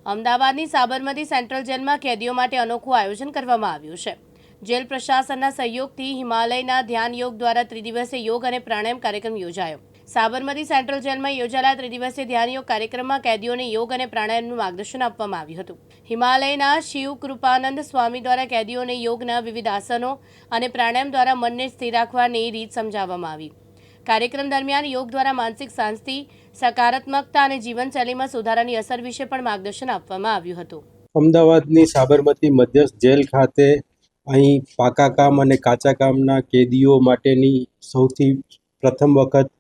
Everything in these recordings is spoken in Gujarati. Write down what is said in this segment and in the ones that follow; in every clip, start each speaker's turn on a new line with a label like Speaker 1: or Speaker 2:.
Speaker 1: અમદાવાદની સાબરમતી સેન્ટ્રલ જેલમાં કેદીઓ માટે અનોખું આયોજન કરવામાં આવ્યું છે। જેલ પ્રશાસનના સહયોગથી હિમાલયના ધ્યાન યોગ દ્વારા ત્રિદિવસીય યોગ અને પ્રાણાયામ કાર્યક્રમ યોજાયો। સાબરમતી સેન્ટ્રલ જેલમાં યોજાયેલા ત્રિદિવસીય ધ્યાન યોગ કાર્યક્રમમાં કેદીઓને યોગ અને પ્રાણાયામનું માર્ગદર્શન આપવામાં આવ્યું હતું। હિમાલયના શિવ કૃપાનંદ સ્વામી દ્વારા કેદીઓને યોગના વિવિધ આસનો અને પ્રાણાયામ દ્વારા મનને સ્થિર રાખવાની રીત સમજાવવામાં આવી। કાર્યક્રમ દરમિયાન યોગ દ્વારા માનસિક શાંતિ, સકારાત્મકતા અને જીવનશૈલીમાં સુધારાની અસર વિશે પણ માર્ગદર્શન આપવામાં આવ્યું હતું।
Speaker 2: અમદાવાદની સાબરમતી મધ્યસ્થ જેલ ખાતે અહીં પાકા કામ અને કાચા કામના કેદીઓ માટેની સૌથી પ્રથમ વખત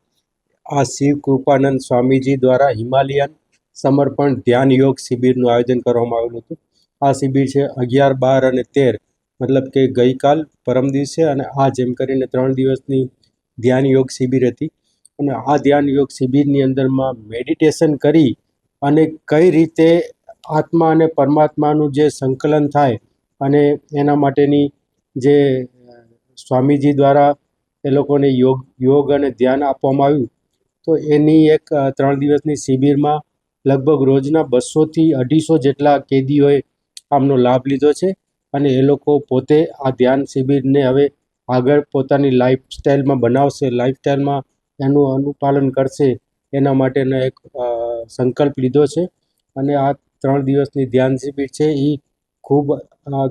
Speaker 2: આ શિવ કૃપાનંદ સ્વામીજી દ્વારા હિમાલયન સમર્પણ ધ્યાન યોગ શિબિરનું આયોજન કરવામાં આવેલું હતું। આ શિબિર છે 11, 12 અને 13, મતલબ કે ગઈકાલ, પરમ દિવસે અને આજ એમ કરીને 3 દિવસની ધ્યાન યોગ શિબિર હતી। અને આ ધ્યાન યોગ શિબિરની અંદરમાં મેડિટેશન કરી અને કઈ રીતે આત્મા અને પરમાત્માનું જે સંકલન થાય અને એના માટેની જે સ્વામીજી દ્વારા એ લોકોને યોગ અને ધ્યાન આપવામાં આવ્યું, તો એની એક 3 દિવસની શિબિરમાં લગભગ રોજના 200 થી 250 જેટલા કેદીઓએ આમનો લાભ લીધો છે। અને એ લોકો પોતે આ ધ્યાન શિબિરને હવે આગળ પોતાની લાઈફસ્ટાઈલમાં બનાવશે, લાઈફસ્ટાઈલમાં એનું અનુપાલન કરશે, એના માટેનો એક સંકલ્પ લીધો છે। અને આ 3 દિવસની ધ્યાન શિબિર છે એ ખૂબ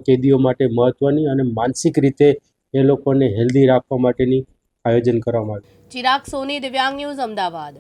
Speaker 2: કેદીઓ માટે મહત્ત્વની અને માનસિક રીતે એ લોકોને હેલ્ધી રાખવા માટેની આયોજન કરવામાં આવ્યું।
Speaker 1: ચિરાગ સોની, દિવ્યાંગ ન્યૂઝ, અમદાવાદ।